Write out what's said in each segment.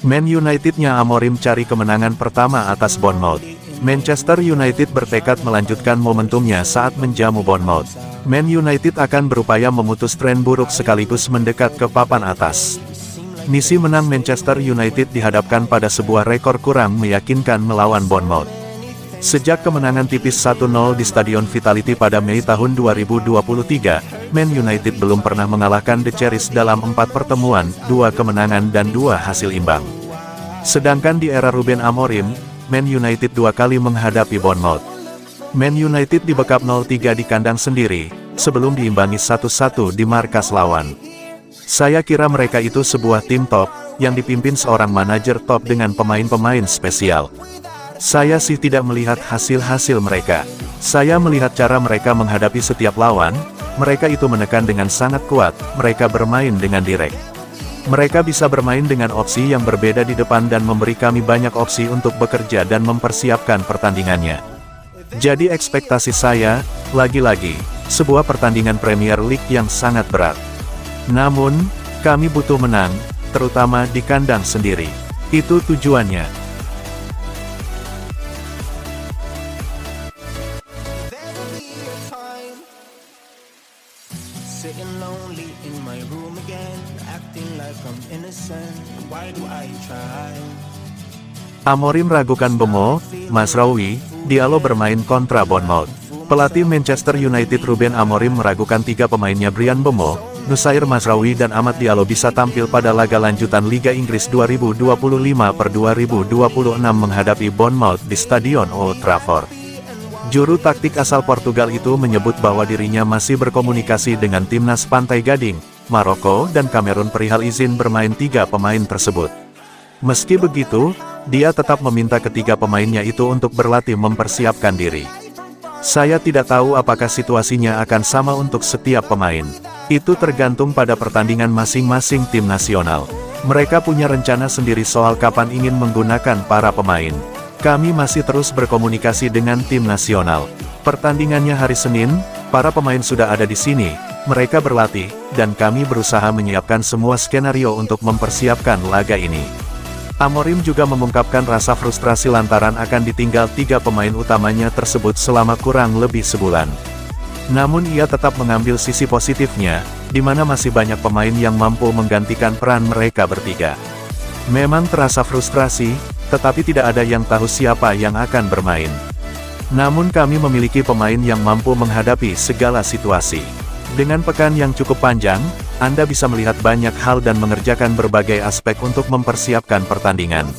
Man United-nya Amorim cari kemenangan pertama atas Bournemouth. Manchester United bertekad melanjutkan momentumnya saat menjamu Bournemouth. Man United akan berupaya memutus tren buruk sekaligus mendekat ke papan atas. Misi menang Manchester United dihadapkan pada sebuah rekor kurang meyakinkan melawan Bournemouth. Sejak kemenangan tipis 1-0 di Stadion Vitality pada Mei tahun 2023, Man United belum pernah mengalahkan The Cherries dalam 4 pertemuan, 2 kemenangan dan 2 hasil imbang. Sedangkan di era Ruben Amorim, Man United 2 kali menghadapi Bournemouth. Man United dibekap 0-3 di kandang sendiri, sebelum diimbangi 1-1 di markas lawan. Saya kira mereka itu sebuah tim top, yang dipimpin seorang manajer top dengan pemain-pemain spesial. Saya sih tidak melihat hasil-hasil mereka. Saya melihat cara mereka menghadapi setiap lawan, mereka itu menekan dengan sangat kuat, mereka bermain dengan direct. Mereka bisa bermain dengan opsi yang berbeda di depan dan memberi kami banyak opsi untuk bekerja dan mempersiapkan pertandingannya. Jadi ekspektasi saya, lagi-lagi, sebuah pertandingan Premier League yang sangat berat. Namun, kami butuh menang, terutama di kandang sendiri. Itu tujuannya. Sitting lonely in my room again, acting like I'm innocent. Why do I try? Amorim ragukan Mbeumo, Mazraoui, Diallo bermain kontra Bournemouth. Pelatih Manchester United Ruben Amorim meragukan 3 pemainnya Bryan Mbeumo, Noussair Mazraoui dan Amad Diallo bisa tampil pada laga lanjutan Liga Inggris 2025-2026 menghadapi Bournemouth di Stadion Old Trafford. Juru taktik asal Portugal itu menyebut bahwa dirinya masih berkomunikasi dengan timnas Pantai Gading, Maroko dan Kamerun perihal izin bermain 3 pemain tersebut. Meski begitu, dia tetap meminta ketiga pemainnya itu untuk berlatih mempersiapkan diri. Saya tidak tahu apakah situasinya akan sama untuk setiap pemain. Itu tergantung pada pertandingan masing-masing tim nasional. Mereka punya rencana sendiri soal kapan ingin menggunakan para pemain. Kami masih terus berkomunikasi dengan tim nasional. Pertandingannya hari Senin, para pemain sudah ada di sini, mereka berlatih, dan kami berusaha menyiapkan semua skenario untuk mempersiapkan laga ini. Amorim juga mengungkapkan rasa frustrasi lantaran akan ditinggal 3 pemain utamanya tersebut selama kurang lebih sebulan. Namun ia tetap mengambil sisi positifnya, di mana masih banyak pemain yang mampu menggantikan peran mereka bertiga. Memang terasa frustrasi, tetapi tidak ada yang tahu siapa yang akan bermain. Namun kami memiliki pemain yang mampu menghadapi segala situasi. Dengan pekan yang cukup panjang, Anda bisa melihat banyak hal dan mengerjakan berbagai aspek untuk mempersiapkan pertandingan.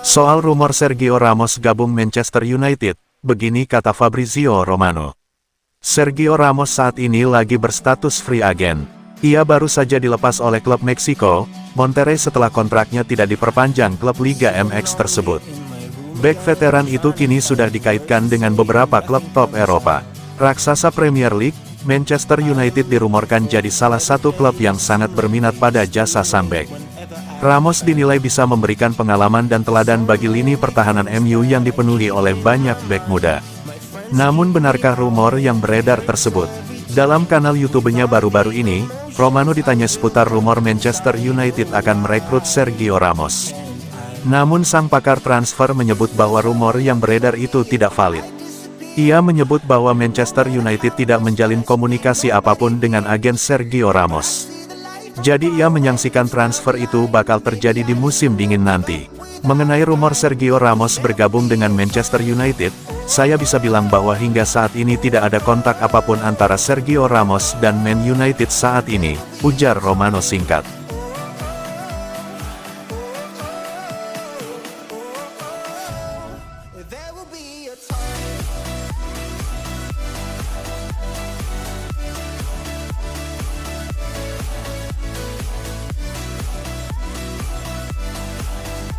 Soal rumor Sergio Ramos gabung Manchester United, begini kata Fabrizio Romano. Sergio Ramos saat ini lagi berstatus free agent. Ia baru saja dilepas oleh klub Meksiko, Monterrey setelah kontraknya tidak diperpanjang klub Liga MX tersebut. Bek veteran itu kini sudah dikaitkan dengan beberapa klub top Eropa. Raksasa Premier League, Manchester United dirumorkan jadi salah satu klub yang sangat berminat pada jasa sang bek. Ramos dinilai bisa memberikan pengalaman dan teladan bagi lini pertahanan MU yang dipenuhi oleh banyak bek muda. Namun benarkah rumor yang beredar tersebut? Dalam kanal YouTube-nya baru-baru ini, Romano ditanya seputar rumor Manchester United akan merekrut Sergio Ramos. Namun sang pakar transfer menyebut bahwa rumor yang beredar itu tidak valid. Ia menyebut bahwa Manchester United tidak menjalin komunikasi apapun dengan agen Sergio Ramos. Jadi ia menyaksikan transfer itu bakal terjadi di musim dingin nanti. Mengenai rumor Sergio Ramos bergabung dengan Manchester United, saya bisa bilang bahwa hingga saat ini tidak ada kontak apapun antara Sergio Ramos dan Man United saat ini, ujar Romano singkat.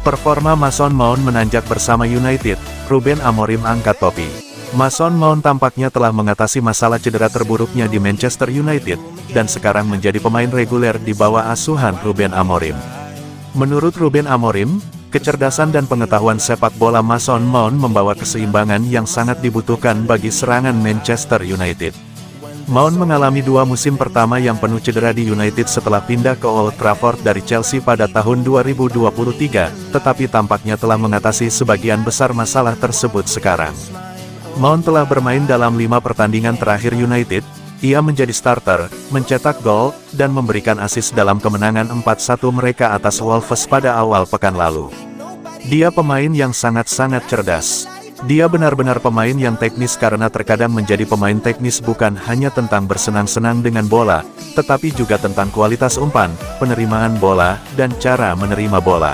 Performa Mason Mount menanjak bersama United, Ruben Amorim angkat topi. Mason Mount tampaknya telah mengatasi masalah cedera terburuknya di Manchester United, dan sekarang menjadi pemain reguler di bawah asuhan Ruben Amorim. Menurut Ruben Amorim, kecerdasan dan pengetahuan sepak bola Mason Mount membawa keseimbangan yang sangat dibutuhkan bagi serangan Manchester United. Mount mengalami 2 musim pertama yang penuh cedera di United setelah pindah ke Old Trafford dari Chelsea pada tahun 2023, tetapi tampaknya telah mengatasi sebagian besar masalah tersebut sekarang. Mount telah bermain dalam 5 pertandingan terakhir United. Ia menjadi starter, mencetak gol, dan memberikan assist dalam kemenangan 4-1 mereka atas Wolves pada awal pekan lalu. Dia pemain yang sangat-sangat cerdas. Dia benar-benar pemain yang teknis karena terkadang menjadi pemain teknis bukan hanya tentang bersenang-senang dengan bola, tetapi juga tentang kualitas umpan, penerimaan bola, dan cara menerima bola.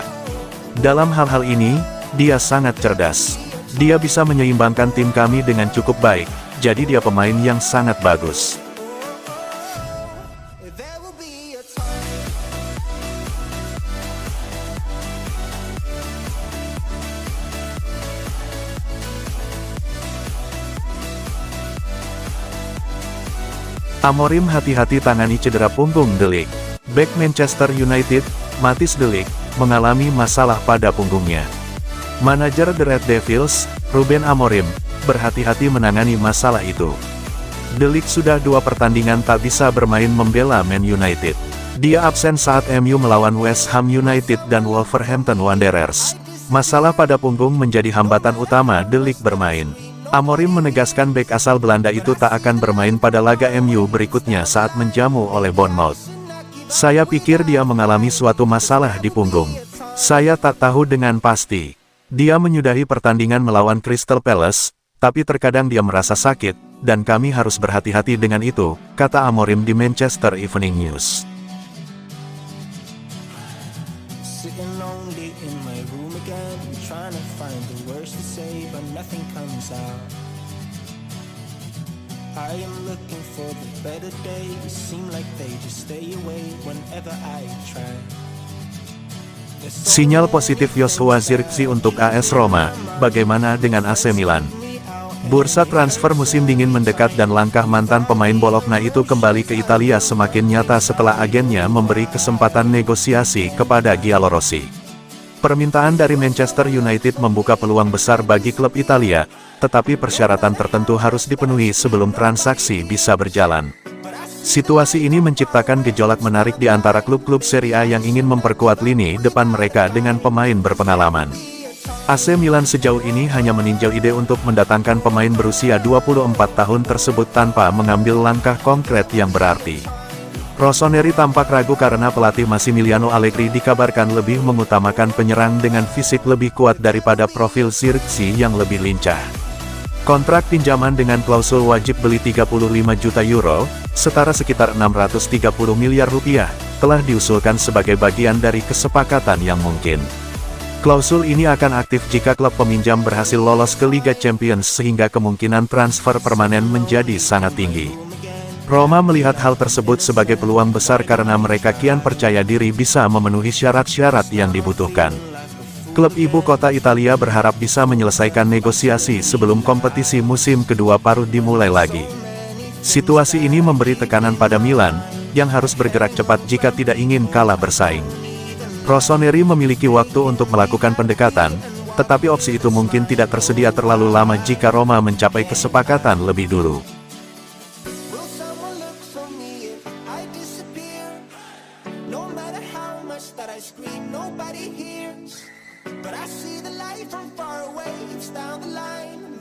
Dalam hal-hal ini, dia sangat cerdas. Dia bisa menyeimbangkan tim kami dengan cukup baik. Jadi dia pemain yang sangat bagus. Amorim hati-hati tangani cedera punggung De Ligt. Bek Manchester United, Matthijs De Ligt, mengalami masalah pada punggungnya. Manajer The Red Devils, Ruben Amorim, berhati-hati menangani masalah itu. De Ligt sudah 2 pertandingan tak bisa bermain membela Man United. Dia absen saat MU melawan West Ham United dan Wolverhampton Wanderers. Masalah pada punggung menjadi hambatan utama De Ligt bermain. Amorim menegaskan bek asal Belanda itu tak akan bermain pada laga MU berikutnya saat menjamu oleh Bournemouth. Saya pikir dia mengalami suatu masalah di punggung. Saya tak tahu dengan pasti. Dia menyudahi pertandingan melawan Crystal Palace, tapi terkadang dia merasa sakit, dan kami harus berhati-hati dengan itu, kata Amorim di Manchester Evening News. Sitting lonely in my room again, trying to find the words to say, but nothing comes out. I am looking for the better days, seem like they just stay away whenever I try. Sinyal positif Joshua Zirkzee untuk AS Roma, bagaimana dengan AC Milan? Bursa transfer musim dingin mendekat dan langkah mantan pemain Bologna itu kembali ke Italia semakin nyata setelah agennya memberi kesempatan negosiasi kepada Giallorossi. Permintaan dari Manchester United membuka peluang besar bagi klub Italia, tetapi persyaratan tertentu harus dipenuhi sebelum transaksi bisa berjalan. Situasi ini menciptakan gejolak menarik di antara klub-klub Serie A yang ingin memperkuat lini depan mereka dengan pemain berpengalaman. AC Milan sejauh ini hanya meninjau ide untuk mendatangkan pemain berusia 24 tahun tersebut tanpa mengambil langkah konkret yang berarti. Rossoneri tampak ragu karena pelatih Massimiliano Allegri dikabarkan lebih mengutamakan penyerang dengan fisik lebih kuat daripada profil Zirkzee yang lebih lincah. Kontrak pinjaman dengan klausul wajib beli 35 juta euro, setara sekitar 630 miliar rupiah, telah diusulkan sebagai bagian dari kesepakatan yang mungkin. Klausul ini akan aktif jika klub peminjam berhasil lolos ke Liga Champions sehingga kemungkinan transfer permanen menjadi sangat tinggi. Roma melihat hal tersebut sebagai peluang besar karena mereka kian percaya diri bisa memenuhi syarat-syarat yang dibutuhkan. Klub ibu kota Italia berharap bisa menyelesaikan negosiasi sebelum kompetisi musim kedua paruh dimulai lagi. Situasi ini memberi tekanan pada Milan, yang harus bergerak cepat jika tidak ingin kalah bersaing. Rossoneri memiliki waktu untuk melakukan pendekatan, tetapi opsi itu mungkin tidak tersedia terlalu lama jika Roma mencapai kesepakatan lebih dulu. Will someone look for me if I disappear? No matter how much that I scream, nobody hears. But I see the light from far away, it's down the line.